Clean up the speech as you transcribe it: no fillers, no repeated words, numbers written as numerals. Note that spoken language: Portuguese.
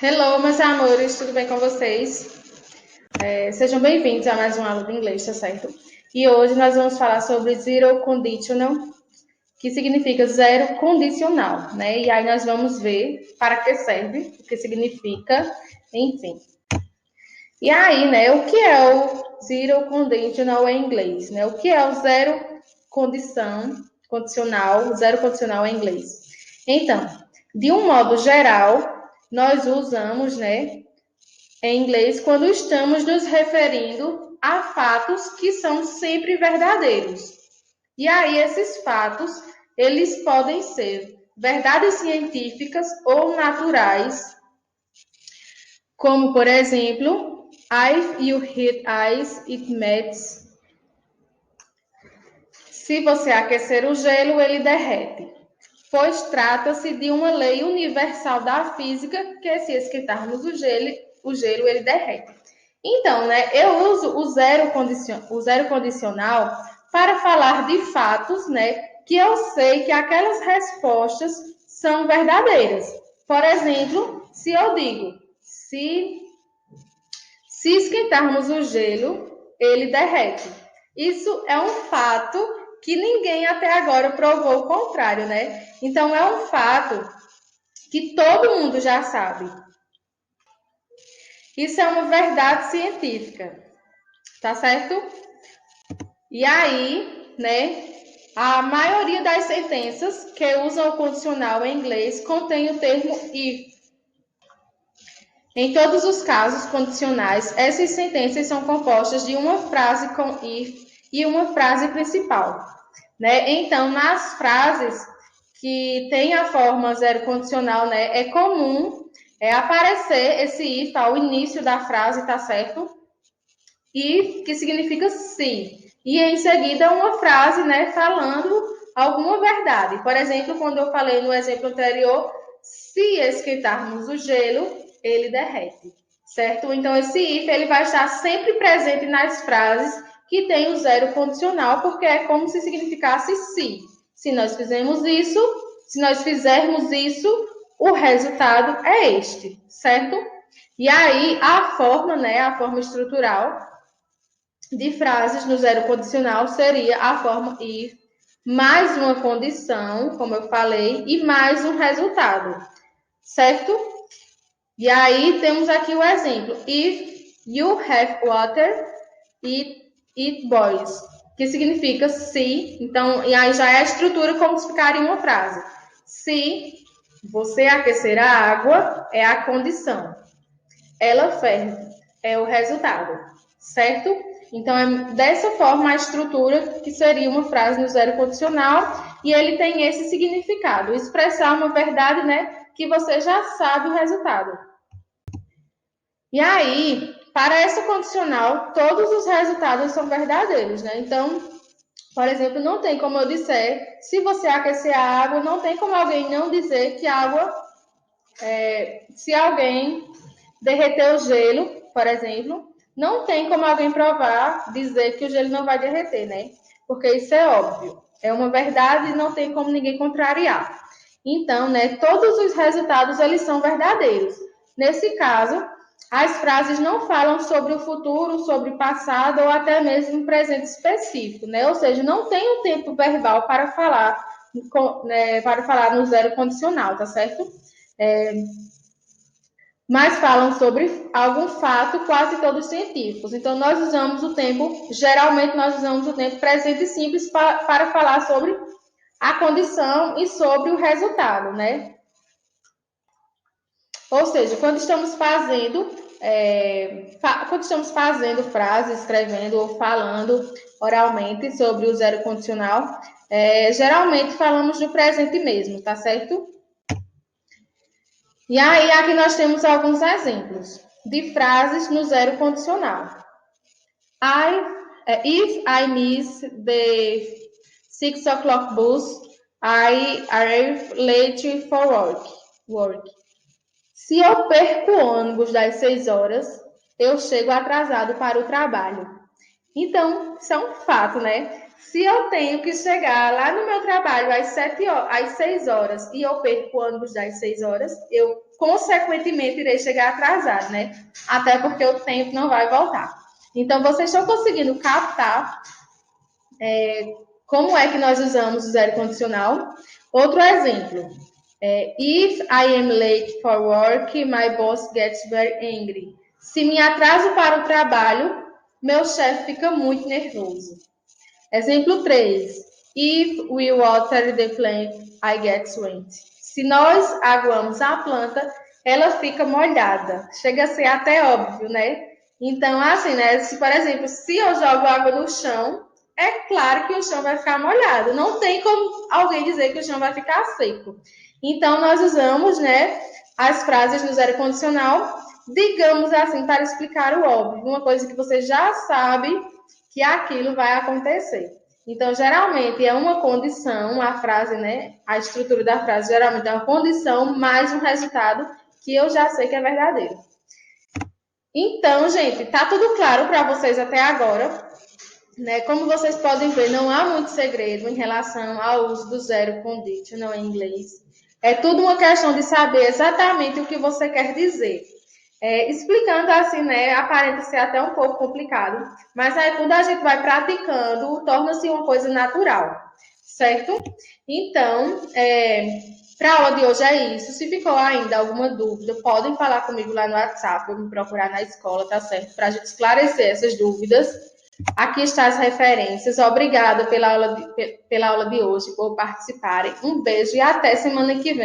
Hello, meus amores, tudo bem com vocês? Sejam bem-vindos a mais uma aula de inglês, tá certo? E hoje nós vamos falar sobre zero conditional, que significa zero condicional, né? E aí nós vamos ver para que serve, o que significa, enfim. E aí, né, o que é o zero conditional em inglês, né? O que é o zero condicional em inglês? Então, de um modo geral, nós usamos, né, em inglês quando estamos nos referindo a fatos que são sempre verdadeiros. E aí esses fatos, eles podem ser verdades científicas ou naturais, como por exemplo, if you hit ice, it melts. Se você aquecer o gelo, ele derrete. Pois trata-se de uma lei universal da física que se esquentarmos o gelo ele derrete. Então, né, eu uso o zero condicional para falar de fatos, né, que eu sei que aquelas respostas são verdadeiras. Por exemplo, se eu digo, se esquentarmos o gelo, ele derrete. Isso é um fato que ninguém até agora provou o contrário, né? Então, é um fato que todo mundo já sabe. Isso é uma verdade científica, tá certo? E aí, né, a maioria das sentenças que usam o condicional em inglês contém o termo if. Em todos os casos condicionais, essas sentenças são compostas de uma frase com if e uma frase principal, né? Então, nas frases que tem a forma zero condicional, né, é comum aparecer esse if ao início da frase, tá certo? If, que significa se. E em seguida uma frase, né, falando alguma verdade. Por exemplo, quando eu falei no exemplo anterior, se esquentarmos o gelo, ele derrete, certo? Então, esse if, ele vai estar sempre presente nas frases que tem o zero condicional, porque é como se significasse se. Se nós fizermos isso, o resultado é este, certo? E aí, a forma, né, a forma estrutural de frases no zero condicional seria a forma if, mais uma condição, como eu falei, e mais um resultado, certo? E aí temos aqui o exemplo. If you have water, it boils. Que significa se. Então, e aí já é a estrutura como se ficaria uma frase. Se você aquecer a água, é a condição. Ela ferve, é o resultado. Certo? Então, é dessa forma a estrutura que seria uma frase no zero condicional. E ele tem esse significado. Expressar uma verdade, né? Que você já sabe o resultado. E aí, para essa condicional, todos os resultados são verdadeiros, né? Então, por exemplo, não tem como eu dizer, se você aquecer a água, não tem como alguém não dizer que a água, se alguém derreter o gelo, por exemplo, não tem como alguém provar, dizer que o gelo não vai derreter, né? Porque isso é óbvio. É uma verdade e não tem como ninguém contrariar. Então, né, todos os resultados, eles são verdadeiros. Nesse caso, as frases não falam sobre o futuro, sobre o passado ou até mesmo um presente específico, né? Ou seja, não tem um tempo verbal para falar, no zero condicional, tá certo? Mas falam sobre algum fato, quase todos científicos. Então, geralmente nós usamos o tempo presente simples para falar sobre a condição e sobre o resultado, né? Ou seja, quando estamos fazendo frases, escrevendo ou falando oralmente sobre o zero condicional, geralmente falamos do presente mesmo, tá certo? E aí, aqui nós temos alguns exemplos de frases no zero condicional. If I miss the 6 o'clock bus, I arrive late for work. Se eu perco o ônibus das 6 horas, eu chego atrasado para o trabalho. Então, isso é um fato, né? Se eu tenho que chegar lá no meu trabalho às 6 horas e eu perco o ônibus das 6 horas, eu consequentemente, irei chegar atrasado, né? Até porque o tempo não vai voltar. Então, vocês estão conseguindo captar como é que nós usamos o zero condicional? Outro exemplo. If I am late for work, my boss gets very angry. Se me atraso para o trabalho, meu chefe fica muito nervoso. Exemplo 3. If we water the plant, I get wet. Se nós aguamos a planta, ela fica molhada. Chega a ser até óbvio, né? Então, assim, né? Se, por exemplo, se eu jogo água no chão, é claro que o chão vai ficar molhado. Não tem como alguém dizer que o chão vai ficar seco. Então, nós usamos, né, as frases no zero condicional, digamos assim, para explicar o óbvio. Uma coisa que você já sabe que aquilo vai acontecer. Então, geralmente, é uma condição, a frase, né? A estrutura da frase geralmente é uma condição mais um resultado que eu já sei que é verdadeiro. Então, gente, tá tudo claro para vocês até agora, né? Como vocês podem ver, não há muito segredo em relação ao uso do zero conditional em inglês. É tudo uma questão de saber exatamente o que você quer dizer. Explicando assim, né, aparenta ser até um pouco complicado, mas aí quando a gente vai praticando, torna-se uma coisa natural, certo? Então, para a aula de hoje é isso. Se ficou ainda alguma dúvida, podem falar comigo lá no WhatsApp, ou me procurar na escola, tá certo? Para a gente esclarecer essas dúvidas. Aqui estão as referências. Obrigada pela aula de hoje, por participarem. Um beijo e até semana que vem.